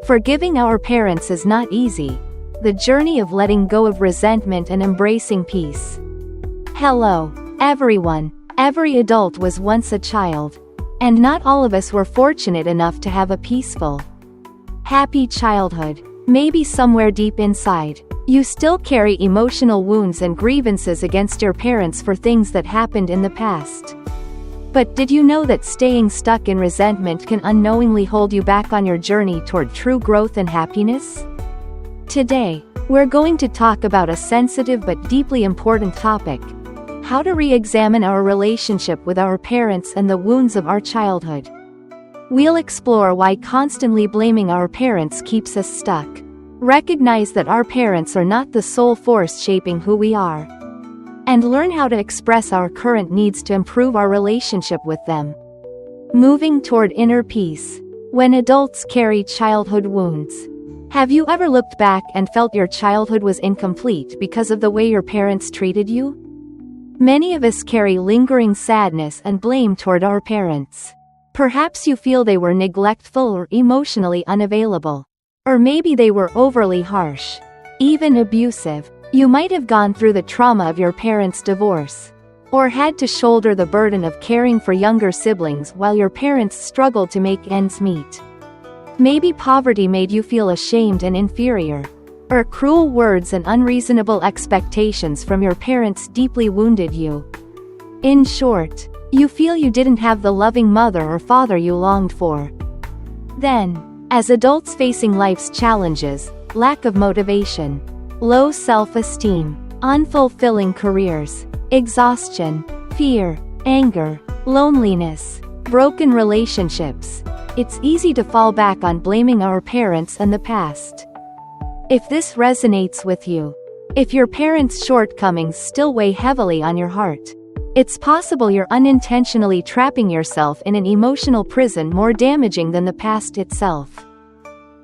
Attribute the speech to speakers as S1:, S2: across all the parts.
S1: Forgiving our parents is not easy. The journey of letting go of resentment and embracing peace. Hello, everyone. Every adult was once a child. And not all of us were fortunate enough to have a peaceful, happy childhood. Maybe somewhere deep inside, you still carry emotional wounds and grievances against your parents for things that happened in the past. But did you know that staying stuck in resentment can unknowingly hold you back on your journey toward true growth and happiness? Today, we're going to talk about a sensitive but deeply important topic: how to re-examine our relationship with our parents and the wounds of our childhood. We'll explore why constantly blaming our parents keeps us stuck. Recognize that our parents are not the sole force shaping who we are, and learn how to express our current needs to improve our relationship with them. Moving toward inner peace. When adults carry childhood wounds. Have you ever looked back and felt your childhood was incomplete because of the way your parents treated you? Many of us carry lingering sadness and blame toward our parents. Perhaps you feel they were neglectful or emotionally unavailable. Or maybe they were overly harsh, even abusive. You might have gone through the trauma of your parents' divorce, or had to shoulder the burden of caring for younger siblings while your parents struggled to make ends meet. Maybe poverty made you feel ashamed and inferior, or cruel words and unreasonable expectations from your parents deeply wounded you. In short, you feel you didn't have the loving mother or father you longed for. Then, as adults facing life's challenges, lack of motivation, low self-esteem, unfulfilling careers, exhaustion, fear, anger, loneliness, broken relationships, it's easy to fall back on blaming our parents and the past. If this resonates with you, if your parents' shortcomings still weigh heavily on your heart, it's possible you're unintentionally trapping yourself in an emotional prison more damaging than the past itself.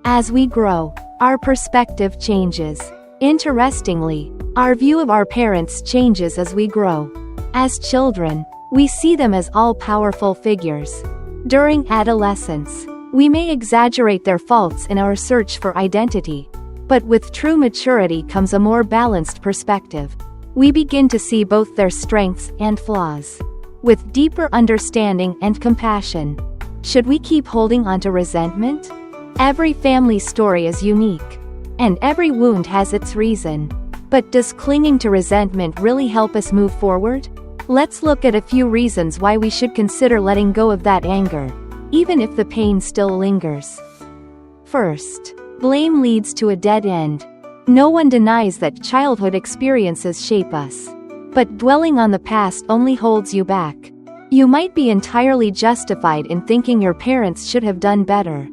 S1: As we grow, our perspective changes. Interestingly, our view of our parents changes as we grow. As children, we see them as all-powerful figures. During adolescence, we may exaggerate their faults in our search for identity. But with true maturity comes a more balanced perspective. We begin to see both their strengths and flaws, with deeper understanding and compassion. Should we keep holding on to resentment? Every family story is unique, and every wound has its reason. But does clinging to resentment really help us move forward? Let's look at a few reasons why we should consider letting go of that anger, even if the pain still lingers. First, blame leads to a dead end. No one denies that childhood experiences shape us. But dwelling on the past only holds you back. You might be entirely justified in thinking your parents should have done better.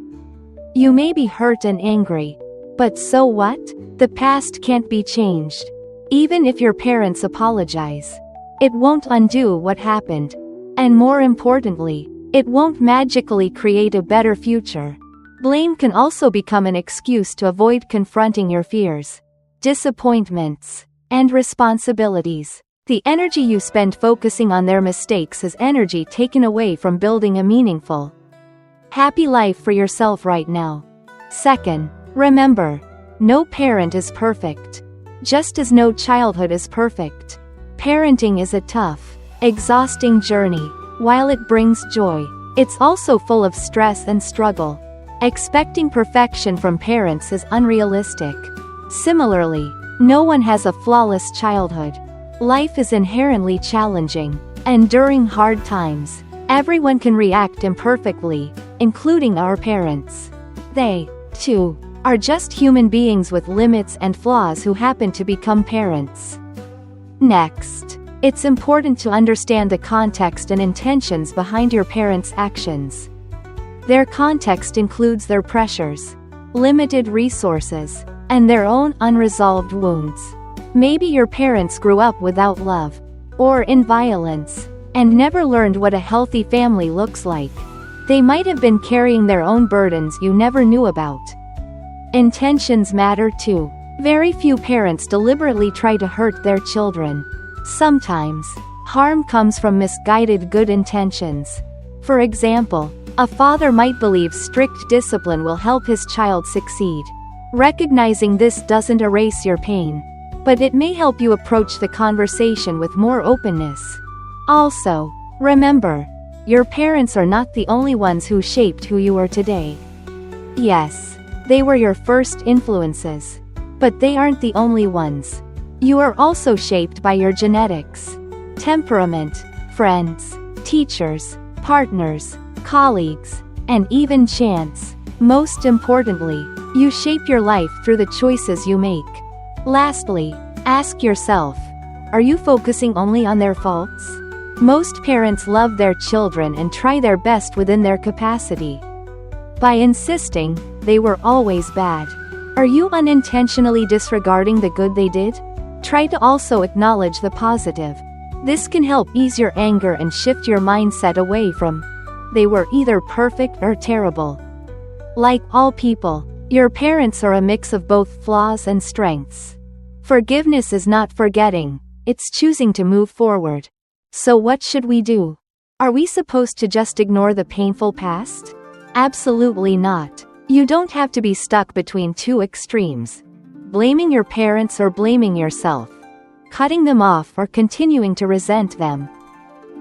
S1: You may be hurt and angry. But so what? The past can't be changed. Even if your parents apologize, it won't undo what happened. And more importantly, it won't magically create a better future. Blame can also become an excuse to avoid confronting your fears, disappointments, and responsibilities. The energy you spend focusing on their mistakes is energy taken away from building a meaningful, happy life for yourself right now. Second, remember, no parent is perfect. Just as no childhood is perfect. Parenting is a tough, exhausting journey. While it brings joy, it's also full of stress and struggle. Expecting perfection from parents is unrealistic. Similarly, no one has a flawless childhood. Life is inherently challenging, and during hard times, everyone can react imperfectly, including our parents. They, too, are just human beings with limits and flaws who happen to become parents. Next, it's important to understand the context and intentions behind your parents' actions. Their context includes their pressures, limited resources, and their own unresolved wounds. Maybe your parents grew up without love, or in violence, and never learned what a healthy family looks like. They might have been carrying their own burdens you never knew about. Intentions matter too. Very few parents deliberately try to hurt their children. Sometimes, harm comes from misguided good intentions. For example, A father might believe strict discipline will help his child succeed. Recognizing this doesn't erase your pain, but it may help you approach the conversation with more openness. Also, remember, your parents are not the only ones who shaped who you are today. Yes, they were your first influences, but they aren't the only ones. You are also shaped by your genetics, temperament, friends, teachers, partners, colleagues, and even chance. Most importantly, you shape your life through the choices you make. Lastly, ask yourself, are you focusing only on their faults? Most parents love their children and try their best within their capacity. By insisting, they were always bad, are you unintentionally disregarding the good they did? Try to also acknowledge the positive. This can help ease your anger and shift your mindset away from, they were either perfect or terrible. Like all people, your parents are a mix of both flaws and strengths. Forgiveness is not forgetting, it's choosing to move forward. So what should we do? Are we supposed to just ignore the painful past? Absolutely not. You don't have to be stuck between two extremes. Blaming your parents or blaming yourself. Cutting them off or continuing to resent them.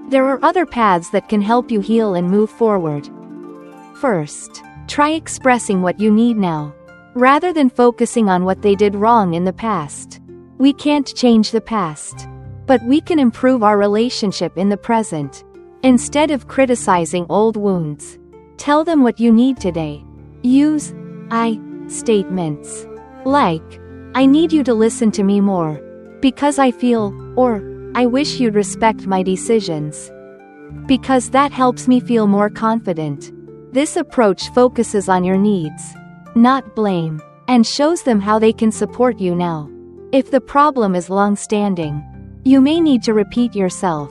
S1: There are other paths that can help you heal and move forward. First, try expressing what you need now, rather than focusing on what they did wrong in the past. We can't change the past, but we can improve our relationship in the present. Instead of criticizing old wounds, tell them what you need today. Use I statements like, I need you to listen to me more, because I feel, or I wish you'd respect my decisions, because that helps me feel more confident. This approach focuses on your needs, not blame, and shows them how they can support you now. If the problem is long-standing, you may need to repeat yourself.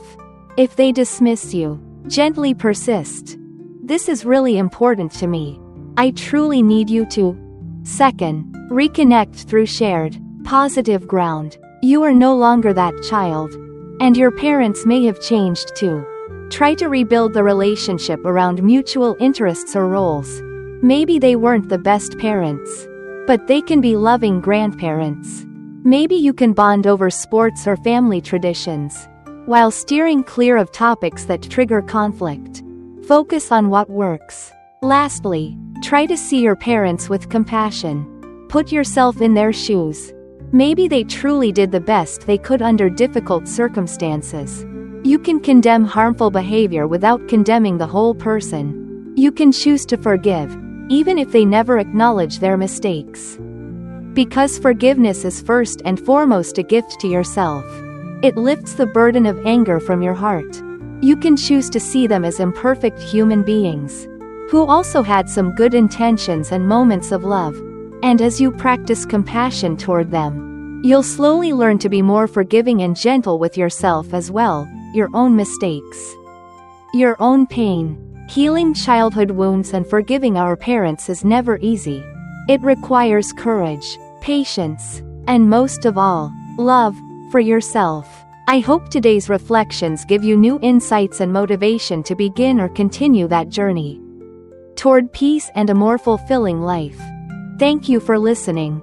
S1: If they dismiss you, gently persist. This is really important to me. I truly need you to. Second, reconnect through shared, positive ground. You are no longer that child, and your parents may have changed too. Try to rebuild the relationship around mutual interests or roles. Maybe they weren't the best parents, but they can be loving grandparents. Maybe you can bond over sports or family traditions, while steering clear of topics that trigger conflict. Focus on what works. Lastly, try to see your parents with compassion. Put yourself in their shoes. Maybe they truly did the best they could under difficult circumstances. You can condemn harmful behavior without condemning the whole person. You can choose to forgive, even if they never acknowledge their mistakes. Because forgiveness is first and foremost a gift to yourself. It lifts the burden of anger from your heart. You can choose to see them as imperfect human beings, who also had some good intentions and moments of love. And as you practice compassion toward them, you'll slowly learn to be more forgiving and gentle with yourself as well, your own mistakes, your own pain. Healing childhood wounds and forgiving our parents is never easy. It requires courage, patience, and most of all, love for yourself. I hope today's reflections give you new insights and motivation to begin or continue that journey toward peace and a more fulfilling life. Thank you for listening.